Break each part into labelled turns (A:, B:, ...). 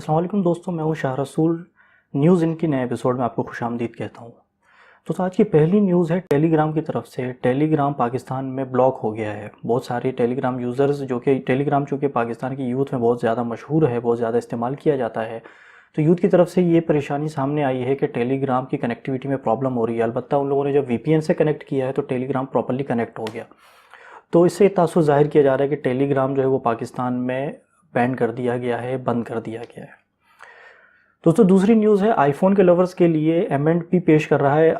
A: अस्सलाम वालेकुम दोस्तों, मैं हूं शाह रसूल। न्यूज़ इन की नए एपिसोड में आपको खुशामदीद कहता हूं। तो आज की पहली न्यूज़ है टेलीग्राम की तरफ से। टेलीग्राम पाकिस्तान में ब्लॉक हो गया है। बहुत सारे टेलीग्राम यूज़र्स जो कि टेलीग्राम चूँकि पाकिस्तान की यूथ में बहुत ज़्यादा मशहूर है, बहुत ज़्यादा इस्तेमाल किया जाता है, तो यूथ की तरफ से ये परेशानी सामने आई है कि टेलीग्राम की कनेक्टिविटी में प्रॉब्लम हो रही है। अलबत्ता उन लोगों ने जब वीपीएन से कनेक्ट किया है तो टेलीग्राम प्रॉपर्ली कनेक्ट हो गया। तो इससे तासुर ज़ाहिर किया जा रहा है कि टेलीग्राम जो है वो पाकिस्तान में बैन कर दिया गया है, बंद कर दिया गया है। दोस्तों दूसरी न्यूज़ है आईफोन के लवर्स के लिए। एम&पी पेश कर रहा है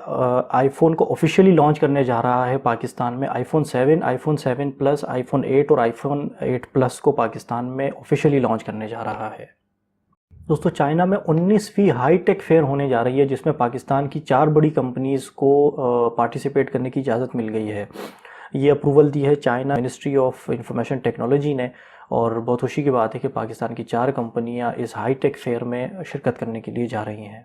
A: आईफोन को ऑफिशियली लॉन्च करने जा रहा है पाकिस्तान में। आईफोन 7 प्लस, आईफोन 8 और आईफोन 8 प्लस को पाकिस्तान में ऑफिशियली लॉन्च करने जा रहा है। दोस्तों चाइना में 19वीं हाईटेक फेयर होने जा रही है, जिसमें पाकिस्तान की 4 बड़ी कंपनीज़ को पार्टिसिपेट करने की इजाज़त मिल गई है। ये अप्रूवल दी है China ministry of information technology ने, और बहुत खुशी की बात है कि पाकिस्तान की 4 कंपनियां इस हाईटेक फेयर में शिरकत करने के लिए जा रही हैं।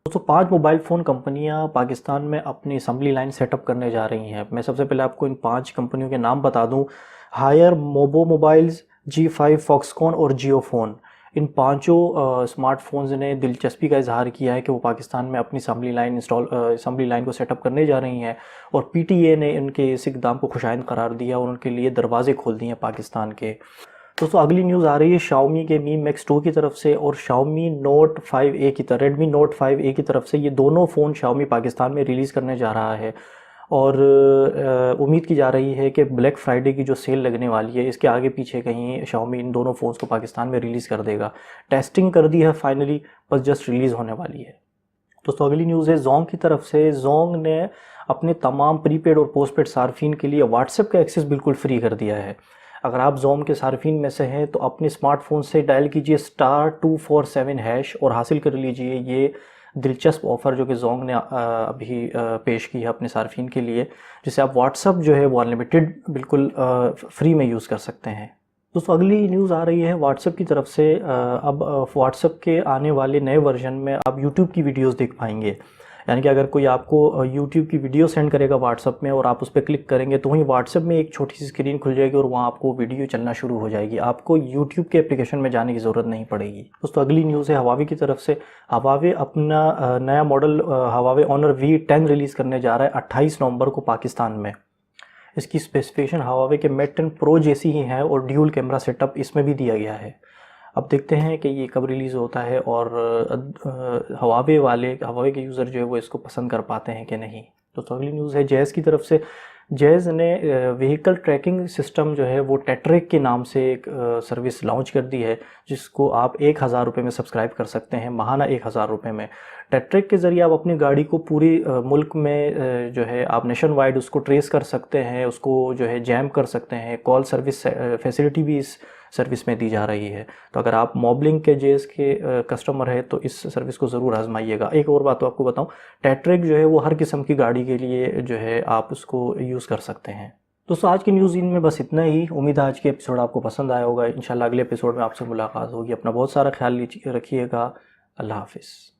A: दोस्तों 5 मोबाइल फ़ोन कंपनियां पाकिस्तान में अपनी असम्बली लाइन सेटअप करने जा रही हैं। मैं सबसे पहले आपको इन 5 कंपनियों के नाम बता दूं। हायर मोबो मोबाइल्स, G5, फॉक्सकॉन और जियोफोन। इन पांचों स्मार्टफोन्स ने दिलचस्पी का इजहार किया है कि वो पाकिस्तान में अपनी असम्बली लाइन को सेटअप करने जा रही हैं, और पीटीए ने इनके इस इक़दाम को खुशाइंद करार दिया और उनके लिए दरवाजे खोल दिए हैं पाकिस्तान के। दोस्तों अगली न्यूज़ आ रही है Xiaomi के Mi Max 2 की तरफ से और Xiaomi Note 5A की तरफ, Redmi Note 5A की तरफ से। ये दोनों फ़ोन Xiaomi पाकिस्तान में रिलीज़ करने जा रहा है, और उम्मीद की जा रही है कि ब्लैक फ्राइडे की जो सेल लगने वाली है इसके आगे पीछे कहीं Xiaomi इन दोनों फ़ोन्स को पाकिस्तान में रिलीज़ कर देगा। टेस्टिंग कर दी है फाइनली, बस जस्ट रिलीज़ होने वाली है। दोस्तों अगली न्यूज़ है Zong की तरफ से। Zong ने अपने तमाम प्रीपेड और पोस्टपेड सार्फिन के लिए व्हाट्सएप का एक्सेस बिल्कुल फ्री कर दिया है। अगर आप Zong के सार्फिन में से हैं तो अपने स्मार्टफोन से डायल कीजिए *247# और हासिल कर लीजिए ये दिलचस्प ऑफ़र जो कि Zong ने अभी पेश की है अपने सार्फिन के लिए, जिससे आप व्हाट्सएप जो है वो अनलिमिटेड बिल्कुल फ्री में यूज़ कर सकते हैं। दोस्तों अगली न्यूज़ आ रही है व्हाट्सएप की तरफ से। अब व्हाट्सएप के आने वाले नए वर्जन में आप यूट्यूब की वीडियोस देख पाएंगे। यानी कि अगर कोई आपको यूट्यूब की वीडियो सेंड करेगा व्हाट्सएप में और आप उस पर क्लिक करेंगे तो वहीं व्हाट्सएप में एक छोटी सी स्क्रीन खुल जाएगी और वहाँ आपको वीडियो चलना शुरू हो जाएगी। आपको यूट्यूब के एप्लीकेशन में जाने की ज़रूरत नहीं पड़ेगी। दोस्तों अगली न्यूज़ है Huawei की तरफ से। Huawei अपना नया model Huawei Honor V10 release करने जा रहा है 28 नवंबर को पाकिस्तान में। इसकी स्पेसिफिकेशन Huawei के Mate 10 Pro जैसी ही है और ड्यूल कैमरा सेटअप इसमें भी दिया गया है। अब देखते हैं कि ये कब रिलीज़ होता है और Huawei के यूज़र जो है वो इसको पसंद कर पाते हैं कि नहीं। तो अगली न्यूज़ है Jazz की तरफ से। Jazz ने व्हीकल ट्रैकिंग सिस्टम जो है वो टेट्रिक के नाम से एक सर्विस लॉन्च कर दी है, जिसको आप 1000 रुपये में सब्सक्राइब कर सकते हैं, माहाना 1000 रुपये में। टेट्रिक के ज़रिए आप अपनी गाड़ी को पूरी मुल्क में जो है आप नेशन वाइड उसको ट्रेस कर सकते हैं, उसको जो है जैम कर सकते हैं। कॉल सर्विस फैसिलिटी भी इस सर्विस में दी जा रही है। तो अगर आप मोबलिंग के Jazz के कस्टमर है तो इस सर्विस को ज़रूर आजमाइएगा। एक और बात तो आपको बताऊं, टेट्रिक जो है वो हर किस्म की गाड़ी के लिए जो है आप उसको यूज़ कर सकते हैं। दोस्तों आज की न्यूज़ इनमें बस इतना ही। उम्मीद है आज के एपिसोड आपको पसंद आया होगा। इंशाल्लाह अगले एपिसोड में आपसे मुलाकात होगी। अपना बहुत सारा ख्याल रखिएगा। अल्लाह हाफिज़।